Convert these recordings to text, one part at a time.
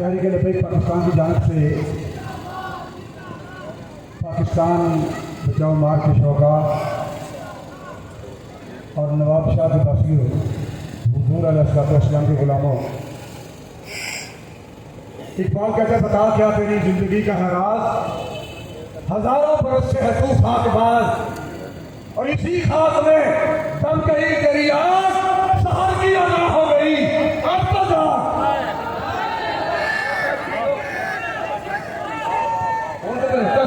तहरीक लबैक पाकिस्तान की जानिब से पाकिस्तान बचाओ मार के शौका और नवाब शाह के बासियों हुजूर अलैहिस्सलाम के गुलामों, इकबाल कहते बता क्या तेरी जिंदगी का है राज, हजारों बरस से है तू खाकबाज और इसी खाक में दम गई तेरी आग, शहर की अदा हो गई अब तो जा।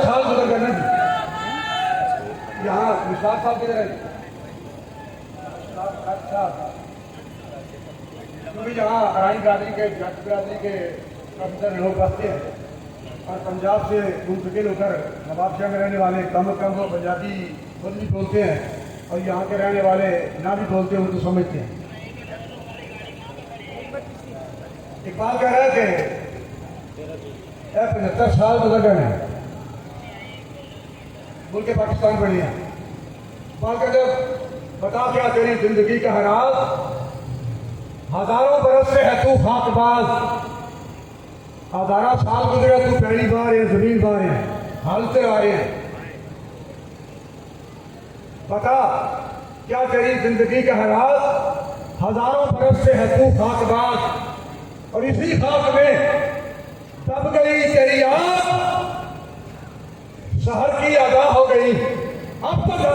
साल गुजर गए ना यहाँ विश्वास साहब किधर है? क्योंकि यहाँ अराई बिरादरी के जट बिरादरी के काफी लोग बसते हैं और पंजाब से मुंतकिल होकर नवाबशाह में रहने वाले कम वो पंजाबी खुद भी बोलते हैं और यहाँ के रहने वाले ना भी बोलते हैं उनको समझते हैं। इकबाल कह रहा है कि 75 साल गुजर गए हैं मुल्क के पाकिस्तान बने हैं। इकबाल कहते बता क्या तेरी जिंदगी का है राज, हजारों बरस से है तू खाकबाज, हजारा साल गुजरे तू पहली बार है जमीन बार है हालते आ रहे हैं। बता क्या तेरी जिंदगी का है राज, हजारों बरस से है तू खाकबाज और इसी खाक में दब गई तेरी आग, शहर की अदा हो गई अब तो जा।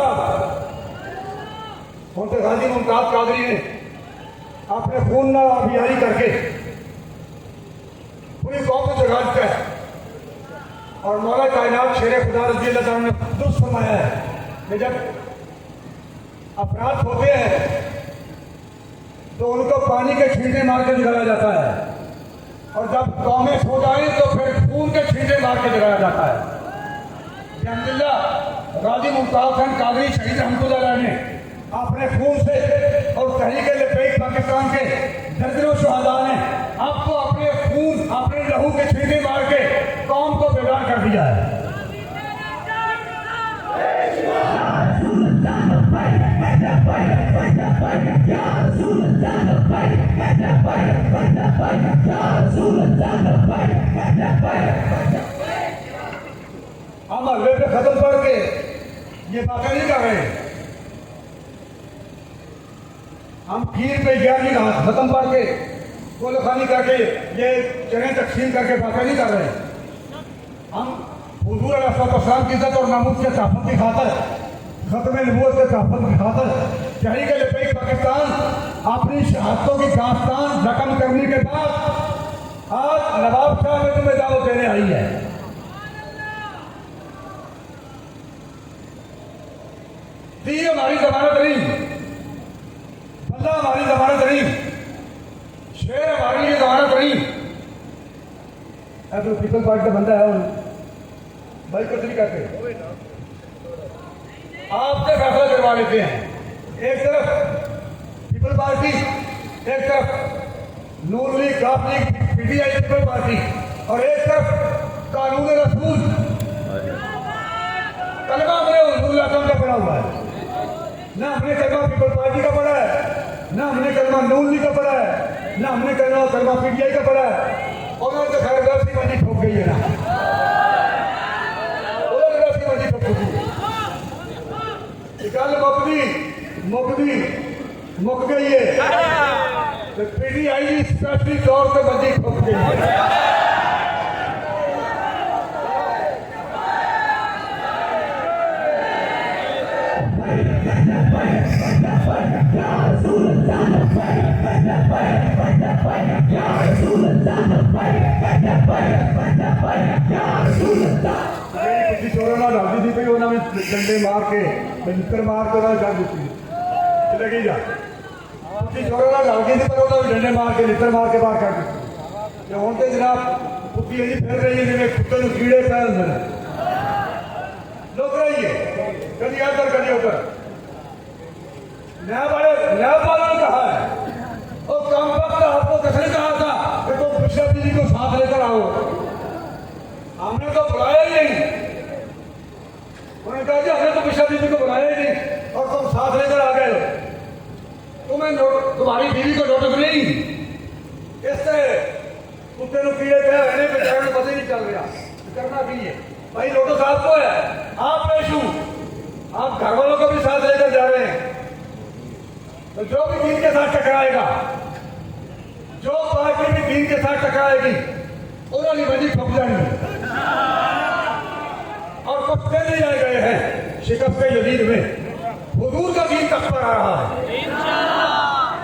उनसे गाजी मुमताज कादरी ने अपने खून ना अभियारी करके पूरी कौम को जगा दिया है और मौला कायनात शेर खुदा रज़ी अल्लाह ताला ने दुरुस्त फरमाया है कि जब अपराध होते हैं तो उनको पानी के छींटे मार के जगाया जाता है और जब कौमें सो जाएं तो फिर खून के छींटे मार के जगाया जाता है। अल्हम्दुलिल्लाह गाजी मुमताज खान कादरी शहीद रहमतुल्लाह अलैह ने अपने खून से और तहरीक लबैक पाकिस्तान के दर्जनों शुहदा ने आपको अपने खून अपने लहू के छींटे मार के कौम को बेदार कर दिया है। हम अगले पे खत्म पढ़ के ये बातें नहीं कर रहे, हम खीर पे ग्यारहवीं खत्म पढ़ के गोलखानी करके ये चने तकसीम करके बातें नहीं कर रहे। हम हुजूर अलैहिस्सलाम की इज्जत और नामूस के तहफ़्फ़ुज़ की खातिर, खत्म नबूवत के तहफ़्फ़ुज़ की खातिर तहरीक लबैक पाकिस्तान अपनी शहादतों की दास्तान रकम करने के बाद आज नवाब शाह में तुम्हें दावत देने आई है। दी हमारी जमानत नहीं, बल्ला हमारी जमानत नहीं, शेर हमारी ये जमानत नहीं। तो पीपल पार्टी का बंदा है भाई कुछ नहीं करते, आपसे फैसला करवा लेते हैं। एक तरफ पीपल पार्टी, एक तरफ नूर लीग, काफ लीग, पीटीआई पीपल पार्टी और एक तरफ कानून रसूल कलमा में हुजूर का पड़ा हुआ है। ना हमने कलमा पीपल पार्टी का पढ़ा है, ना हमने कलमा नून लीग का पढ़ा है, ना हमने कलमा पीटीआई का पढ़ा है। और तो खैर रस्सी मंडी ठोक गई है ना, रस्सी मंडी ठोक गई, मुक गई है तो पीटीआई स्पेशली तौर पर मंडी ठोक गई है। डालती थी उन्होंने डंडे मार के निक्कर मार के कर दी लगी जा चोरा डालती थी पर उन्होंने डंडे मार के निक्कर मार के बाहर कर दी। हूँ तो जनाब कुत्ती अजी फिर रही है जिन्हें कुत्ते को कीड़े पै होंगे लुक रही है कभी इधर कभी उधर। न्याय वालों ने कहा है और कम वक्त आपको किसने कहा था कि तुम बिशप जी को साथ लेकर आओ, हमने तो बुलाया ही नहीं। उन्होंने कहा जी हमने तो बिशप जी को बुलाया ही नहीं और तुम साथ लेकर आ गए, तुम्हें तुम्हारी बीवी को नोटिस नहीं। इस तरह कुत्ते को कीड़े पे रहने बेचारे को पता ही नहीं चल रहा करना भी है भाई। लोटस आपको है, आप पेशू, आप घर वालों को भी साथ लेकर जा रहे हैं। तो जो भी दीन के साथ टकराएगा, जो पार्टी भी दीन के साथ टकराएगी उन्होंने बजी ठोक जाएंगे। और कुछ नहीं आए गए हैं शिकस्त यजीद में, हुजूर का दीन तक पर आ रहा है।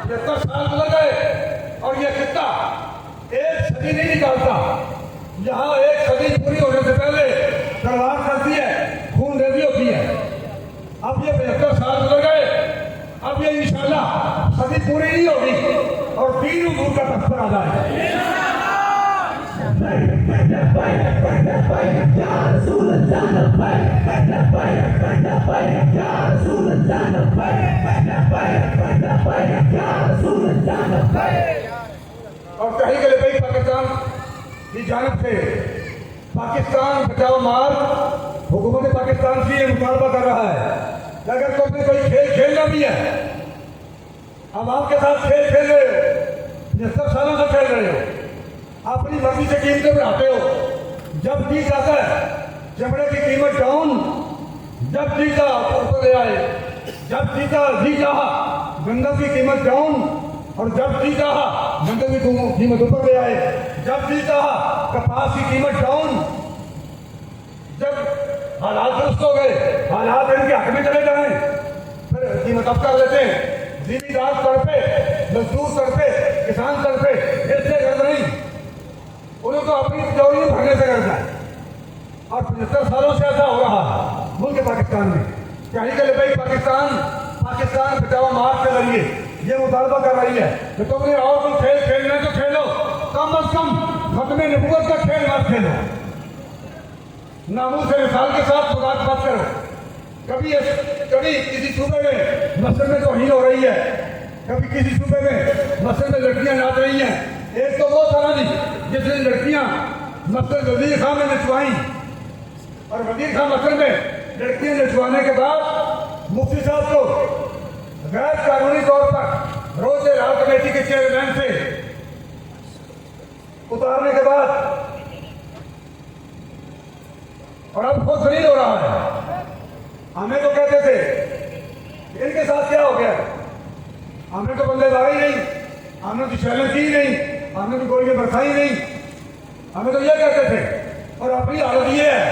70 साल गुजर गए और ये खित्ता एक सदी नहीं निकालता। यहाँ एक सदी पूरी होने से पहले तलवार चलती है, खून रेजी होती है। अब ये 75 साल गुजर गए, अब ये इंशाल्लाह सदी पूरी नहीं होगी और दीन हुजूर का तख्त पर आ जाएगा। और तहरीक लिबाई पाकिस्तान की जानिब से पाकिस्तान बचाओ मार्च हुकूमत पाकिस्तान से ये मुतालबा कर रहा है कि अगर तुमने कोई खेल खेलना भी है, अब आपके साथ खेल खेल रहे हो, 70 सालों से खेल रहे हो, अपनी मर्जी से कीमतें बढ़ाते हो। जब जी जाता है चमड़े की कीमत डाउन, जब जीता ऊपर ले आए, जब जीता जी चाहा गंदम की कीमत डाउन, और जब जी चाहा गंदम की कीमत ऊपर ले आए, जब जी चाहा कपास की कीमत डाउन। जब हालात दुरुस्त हो गए, हालात इनके हक में चले जाए, फिर कीमत अब कर लेते हैं। जिम्मेदार तड़पे, मजदूर तड़पे, किसान तड़पे, इससे गर्द नहीं, उन्हें तो अपनी तिजोरी भरने से गर्द है। और 75 सालों से ऐसा हो रहा है मुल्क पाकिस्तान में। तहरीक लिबाई पाकिस्तान पाकिस्तान बचाओ मार्च के जरिए ये मुतालबा कर रही है कि तुमने और कोई खेल खेलना है तो खेलो, कम अज कम खत्मे नबूवत का खेल मत खेलो। नामूस रिसाल के साथ मुदात मत करो। कभी किसी सूबे में मस्जिद में तौहीन हो रही है, कभी किसी सूबे में मस्जिद में लड़कियां नाच रही हैं। एक तो वो तरह नहीं जिसने लड़कियां मस्जिद वजीर खां में नचवाई, और वजीर खां मस्जिद में लड़कियां नचवाने के बाद मुफ्ती साहब को गैर कानूनी तौर पर रोज रात कमेटी के चेयरमैन से उतारने के बाद और अब खुद जलील हो रहा है। हमें तो कहते थे इनके साथ क्या हो गया, हमने तो बंदेदारी नहीं, हमने तो चैलेंज की नहीं, हमने तो गोलियां बरसाई नहीं, हमें तो ये कहते थे। और अपनी हालत ये है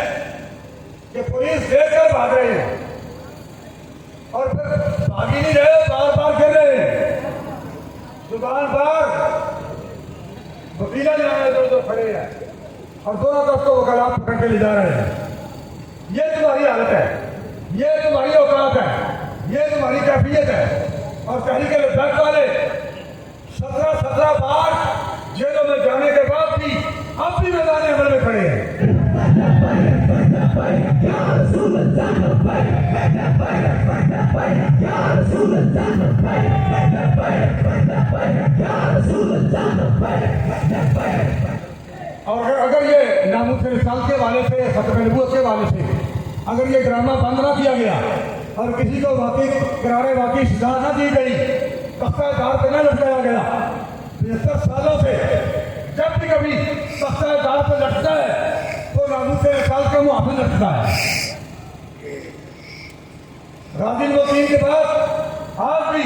कि पुलिस देख कर भाग रहे हैं और फिर भागी नहीं रहे, बार बार खेल रहे हैं। दुकान पर वकीला जाने जो खड़े हैं और दोनों तरफ को वकालत पकड़ के ले जा रहे हैं। ये तुम्हारी हालत है, ये तुम्हारी औकात है, ये तुम्हारी कैफियत है। और तहरीक लिबाई वाले 17 बार जेलों में जाने के बाद भी अब भी मैदान अमल में खड़े हैं। और अगर ये नामूस रिसाल के वाले से, खत्म नबूवत के वाले से अगर ये ड्रामा बंद ना किया गया और किसी को वाकई करारे वाकई सजा ना दी गई, तख्ता-ए-दार पे न लटकाया गया, 75 सालों से जब भी कभी तख्ता-ए-दार पे लटका है तो नामूस रिसाल के मुहाफिज लटका है। गाजी मोतीन के बाद आज भी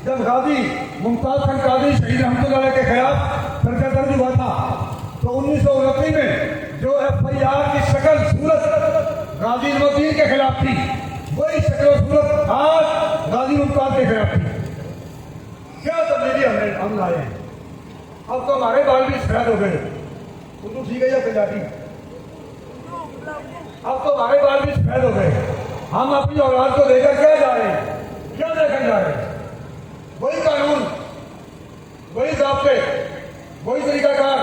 जब गाजी मुमताज खान कादरी शहीद रहमतुल्लाह अलैह के खिलाफ पर्चा दर्ज हुआ था तो 1929 में जो FIR की शक्ल सूरत गाजी मोतीन के खिलाफ थी, वही शक्ल सूरत आज गाजी मुमताज के खिलाफ थी। क्या तब्दीली हम लाए हैं। अब तो हमारे बाल भी सफेद हो गए, उर्दू सीख गई है पंजाबी, अब तो हमारे बाल भी सफेद हो गए। हम अपनी औलाद को लेकर क्या जा रहे हैं, क्या देखकर जा रहे हैं। वही कानून, वही ज़ाब्ते, वही तरीकाकार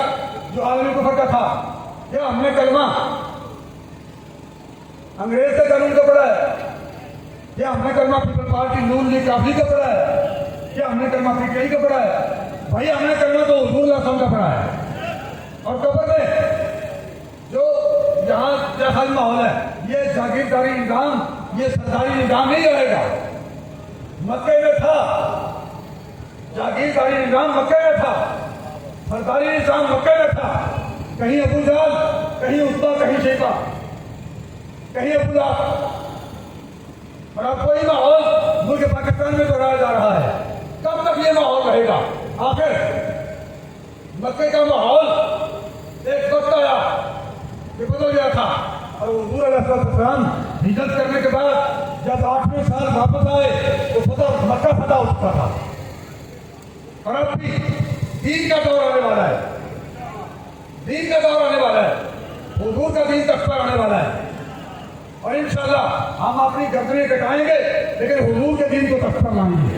जो आलमी कुफर का था। क्या हमने कलमा अंग्रेज से कानून का पढ़ा है, क्या हमने कलमा पीपल पार्टी नून लीग काफी का पढ़ा है, क्या हमने कलमा पीटीआई का पढ़ा है। भाई हमने कलमा तो हुजूर का पढ़ा है। और कब्र में जो यहाँ जैसा माहौल है, ये जागीरदारी निजाम, ये सरदारी निजाम नहीं रहेगा। मक्के में था जागीरदारी निजाम, मक्के में था, सरकारी निजाम मक्के में था, कहीं अबू जहल, कहीं उत्बा, कहीं शेबा, कहीं अबू लहब। और अब कोई माहौल मुल्क पाकिस्तान में दोहराया जा रहा है। कब तक ये माहौल रहेगा? आखिर मक्के का माहौल एक वक्त आया कि बदल गया था, और हुजूर अलैहिस्सलाम हिजरत करने के बाद जब 8वें साल वापस आए तो मक्का फतह हो चुका था। और अब भी दीन का दौर आने वाला है, दीन का दौर आने वाला है, हुजूर का दीन तख्त पर आने वाला है। और इंशाअल्लाह हम अपनी गर्दनें कटाएंगे, लेकिन हुजूर के दीन को तख्त पर लाएंगे।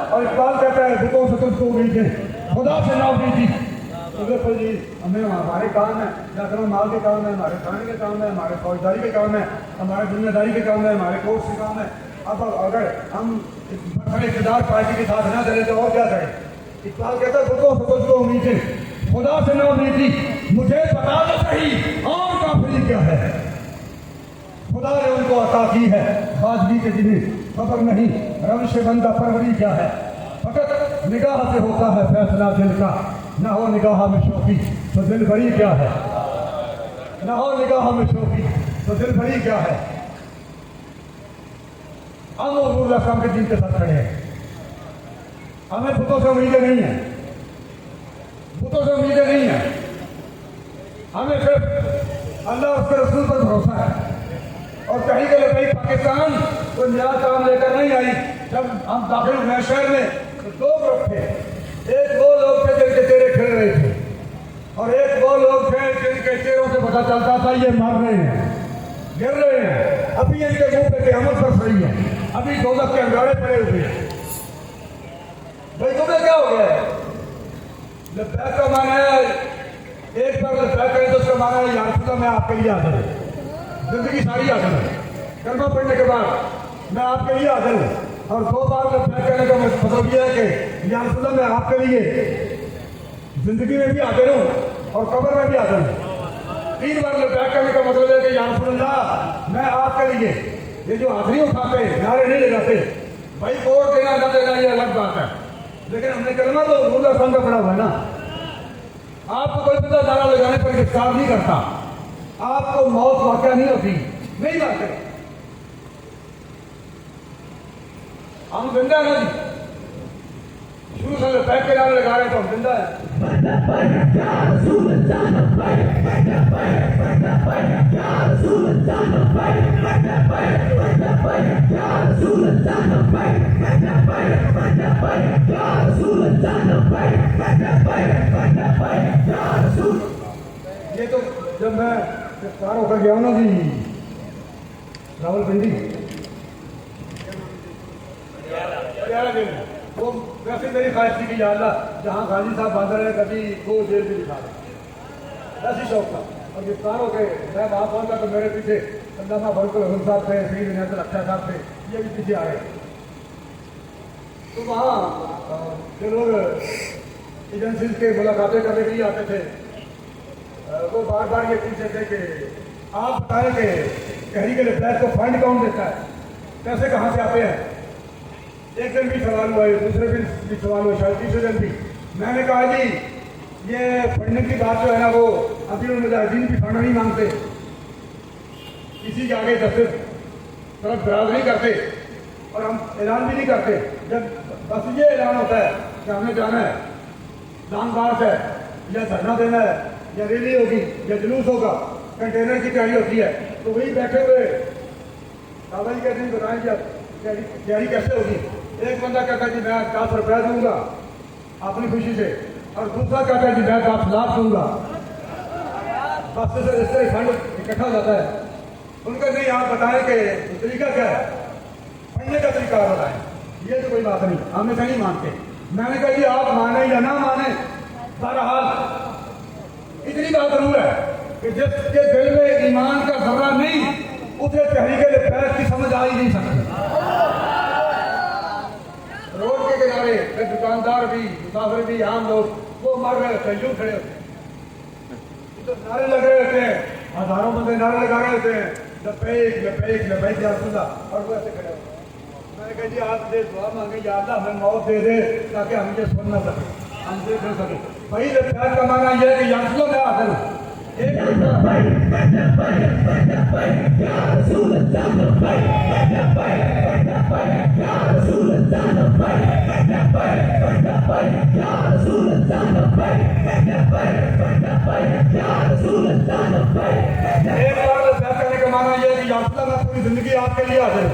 और इकबाल कहता है बुतों से तुझको उम्मीद है, खुदा से ना उम्मीद थी। तो देखो जी, हमें हमारे काम है, या माल के काम है, हमारे खाने के काम है, हमारे फौजदारी के काम है, हमारे दुनियादारी के काम है, हमारे कोर्स के काम है। अब अगर हम इक़्तिदार पार्टी के साथ ना चले तो और क्या करें? इकबाल कहता है बुतों से तुझको उम्मीद है, खुदा से ना उम्मीद थी। मुझे बता दो सही और काफिरी क्या है? खुदा ने उनको अता की है खाजगी के जिन्हें खबर नहीं, रविश बंदा परवरी क्या है? फकत निगाह से होता है फैसला दिल का, न हो निगाह में शोखी तो दिल भरी क्या है? न हो निगाह में शोखी तो दिल भरी क्या है? हम हुजूर के दीन के साथ खड़े हैं। हमें बुतों से उम्मीदें नहीं है, बुतों से उम्मीदें नहीं है। हमें सिर्फ अल्लाह उसके रसूल पर भरोसा है। और कहीं के लिए भाई पाकिस्तान कोई नया काम लेकर नहीं आई। जब हम दाखिल हुए शहर में तो दो ग्रुप थे। एक वो लोग थे जिनके चेहरे खिल रहे थे, और एक वो लोग थे जिनके चेहरों से पता चलता था ये मर रहे हैं, गिर रहे हैं। अभी इनके मुंह पे क़यामत बरस रही है, अभी दोज़ख के अंगारे पड़े हुए हैं। भाई तुम्हें क्या हो गया है? लब्बैक का माना है, एक बार लब्बैक करें तो उसका माना है या रसूल अल्लाह मैं आपके लिए हाजिर हूं, जिंदगी सारी हाजिर है। कलमा पढ़ने के बाद मैं आपके लिए हाजिर हूँ। और दो बार लब्बैक कहने का मतलब यह है कि या रसूल अल्लाह मैं आपके लिए जिंदगी में भी हाजिर हूँ और कब्र में भी हाजिर हूँ। 3 बार लब्बैक करने का मतलब है कि या रसूल अल्लाह मैं आपके लिए, ये जो हाजिरी उठाते नारे नहीं लगाते, भाई वोट देना ना देना ये अलग बात है, लेकिन हमने कलमा तो रूला संग का पड़ा हुआ है ना। आपको कोई पता नारा लगाने पर गिरफ्तार नहीं करता, आपको मौत वाक़या नहीं होती, नहीं लाते। हम जिंदा है ना जी, शुरू से लब्बैक के नारे लगा रहे तो हम जिंदा है। ये तो जब मैं गिरफ्तार होकर गया हूँ ना जी रावलपिंडी, वो वैसे मेरी ख्वाहिश थी कि या अल्लाह जहाँ गाजी साहब बांधर है कभी वो जेल भी दिखा रहे, ऐसी शौक था। और गिरफ्तार हो गए, मैं वहाँ पहुँचा तो मेरे पीछे अल्लामा फरुल हसन साहब थे, श्री विनय अच्छा साहब थे, ये भी पीछे आ गए। तो वहाँ जो लोग एजेंसी के मुलाकातें करने के लिए आते थे, वो बार बार ये पूछते थे कि आप बताएं कि कहरी के लब्बैक को फंड कौन देता है, पैसे कहाँ से आते हैं। एक दिन भी सवाल हुआ, दूसरे दिन भी सवाल हुआ, शायद तीसरे दिन भी। मैंने कहा जी ये फंडिंग की बात जो है ना, वो अभी मुजाहिदीन भी फंड नहीं मांगते, किसी के आगे दस्तक तरफ दराज नहीं करते, और हम ऐलान भी नहीं करते। जब बस ये ऐलान होता है कि हमें जाना है, लॉन्ग मार्च है, या धरना देना है, या रैली होगी, या जुलूस होगा, कंटेनर की तैयारी होती है, तो वही बैठे हुए बाबा जी कहते हैं बताएंगे आप तैयारी कैसे होगी। एक बंदा कहता है जी मैं 10 रुपया दूंगा अपनी खुशी से, और दूसरा कहता है जी मैं 10 लाख दूंगा। बस से इस तरह फंड इकट्ठा हो जाता है। उनका नहीं, आप बताएं कि तरीका क्या है, पढ़ने का तरीका बताएं। ये तो कोई बात नहीं, हम ऐसा नहीं मानते। मैंने कहा जी आप माने या ना माने, बहरहाल इतनी बात जरूर है कि जिसके दिल में ईमान का जर्रा नहीं, उसे तहरीक लब्बैक की समझ आ ही नहीं सकती। रोड के किनारे दुकानदार भी, मुसाफिर भी, आम लोग वो मर रहे होते हैं, यूं खड़े होते हैं, तो नारे लग रहे होते हैं, हजारों बंदे नारे लगा रहे होते हैं, लबैक लबैक लबैक या रसूलल्लाह, और वो ऐसे खड़े हो। मैंने कहा जी आप दे दुआ मांगे, या अल्लाह हमें मौत दे दे ताकि हम ये सुन ना सके, हम देख ना सके। भाई लबैक का माना यह है कि या रसूलल्लाह मैं हाजिर हूँ। पूरी जिंदगी आपके लिए हाजिर हूँ।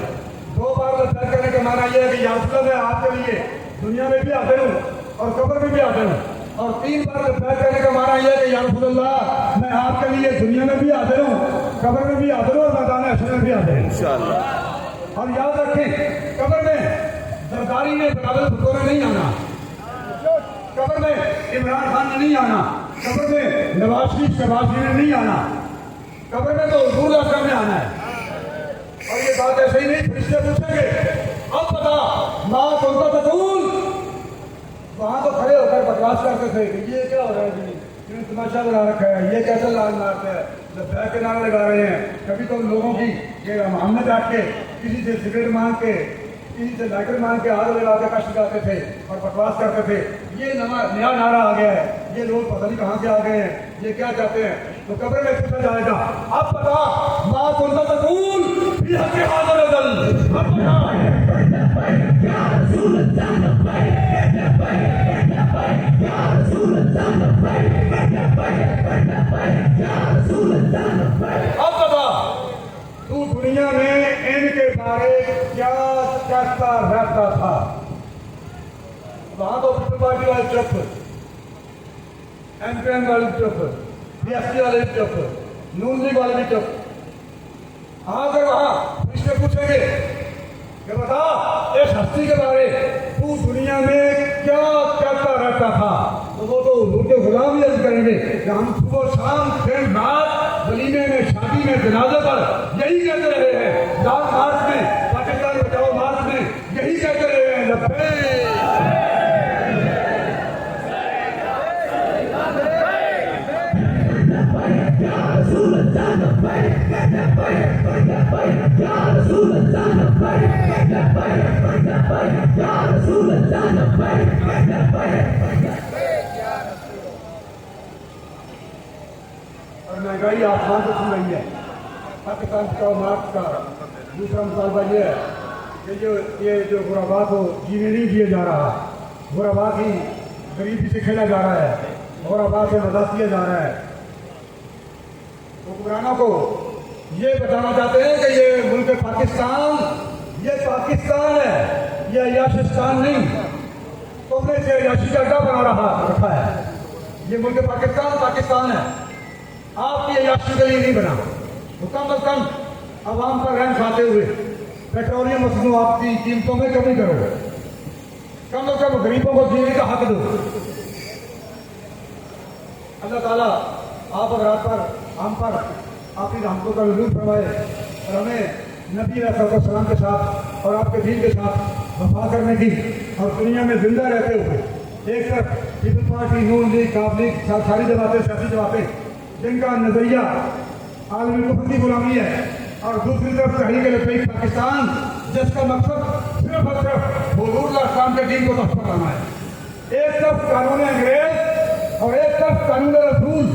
2 बार लबैक करने का माना यह है कि या रसूलल्लाह मैं आपके लिए दुनिया में भी हाजिर हूँ और कब्र में भी हाजिर हूँ। और 3 बार लबैक करने का माना यह है कि या रसूलल्लाह मैं आपके लिए दुनिया में भी हाजिर हूँ, कब्र में भी हाजिर हूँ और मैदान हश्र में भी हाजिर हूँ इंशाअल्लाह। और याद रखें, कब्र में जरदारी ने बिलावल भुट्टो ने नहीं आना, कब्र में इमरान खान ने नहीं आना, कब्र में नवाज शरीफ शहबाज शरीफ ने नहीं आना, कब्र में तो हुजूर अकरम ने आना है। और ये बात ऐसे ही नहीं, फरिश्ते पूछेंगे अब बता माँ कौन सा तकूल, वहां तो खड़े होकर बकवास करते थे कि ये क्या हो रहा है जी, इन्होंने तमाशा बना रखा है, ये कैसे लाल मारते हैं, लबैक के नारे लगा रहे हैं। कभी तो लोगों की ये हमने बैठ के किसी से सिगरेट मांग के, किसी से लाइटर मांग के हाथ लगा के कष्ट गाते थे और बकवास करते थे। ये नया नारा आ गया है, ये लोग पता नहीं कहाँ से आ गए हैं, ये क्या चाहते हैं। तो कब्र में पूछा जाएगा अब बता माँ कौन सा तकूल, अब बता तू दुनिया में इनके बारे क्या कहता रहता था। वहां तो पीपल पार्टी वाले चुप, एमपीएन वाले चुप, बीएसपी वाले भी चुप, नून लीग वाले भी चुप। आकर वहां इसमें पूछेंगे कि बता इस हस्ती के बारे तू दुनिया में क्या कहता रहता था, तो वो तो हुजूर के गुलाम ही अर्ज करेंगे कि हम सुबह शाम दिन रात वलीमे में, शादी में, जनाजे पर यही कहते रहे हैं, लाल मार्च में, पाकिस्तान बचाओ मार्च में यही कहते रहे हैं लब्बैक। और महंगाई आसमान से छू रही है। पाकिस्तान का मार्च का दूसरा मुतालबा ये है कि ये जो गुराबात को जीने नहीं दिया जा रहा, गुराबात ही गरीबी से खेला जा रहा है, गुराबात से मदद किया जा रहा है। हुक्मरानों को ये बताना चाहते हैं कि ये मुल्क पाकिस्तान, ये पाकिस्तान है, ये अयाशिस्तान नहीं। तुमने इसे अयाशी का अड्डा बना रखा है। ये मुल्क पाकिस्तान पाकिस्तान है, आपकी अयाशी के लिए नहीं बना। तो कम अज कम आवाम पर रहम खाते हुए पेट्रोलियम मसनूआत की कीमतों में कमी करो, कम अज कम गरीबों को जीने का हक दो। अल्लाह ताला आप और आप पर, हम पर आपकी रहमतों का वजूद फरमाए और हमें नबी अलैहिस्सलाम के साथ और आपके दीन के साथ वफा करने की और दुनिया में जिंदा रहते हुए एक तरफ पीपल पार्टी, नून लीग, काफ लीग, सारी जमातें, सियासी जमातें जिनका नजरिया आलमी कुफर की गुलामी है, और दूसरी तरफ तहरीक लबैक पाकिस्तान जिसका मकसद सिर्फ और सिर्फ हुजूर इस्लाम के दीन को तहफ़्फ़ुज़ करना है। एक तरफ कानून अंग्रेज और एक तरफ कानून रसूल।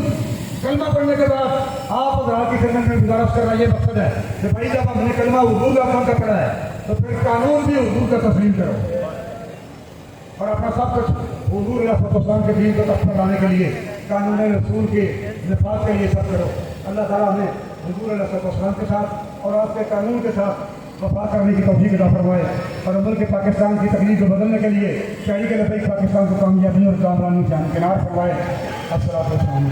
कलमा पढ़ने के बाद आप हज़रात की खिदमत में गुजारिश करना ये मकसद है कि भाई जब हमने कलमा हुजूर अकरम का पढ़ा है तो फिर कानून भी हुजूर का तस्लीम करो और अपना सब कुछ हुजूर इस्लाम के दीन को तहफ़्फ़ुज़ लाने के लिए, कानून रसूल के निफाज़ के लिए सब करो। अल्लाह ताला हमें हुजूर इस्लाम के साथ और आपके कानून के साथ वफा करने की तौफीक अता फरमाए और मुल्क के पाकिस्तान की तकलीफ को बदलने के लिए तहरीक लबैक पाकिस्तान को कामयाबी और कामरानी से हमकिनार फरमाए। अस्सलाम वालेकुम।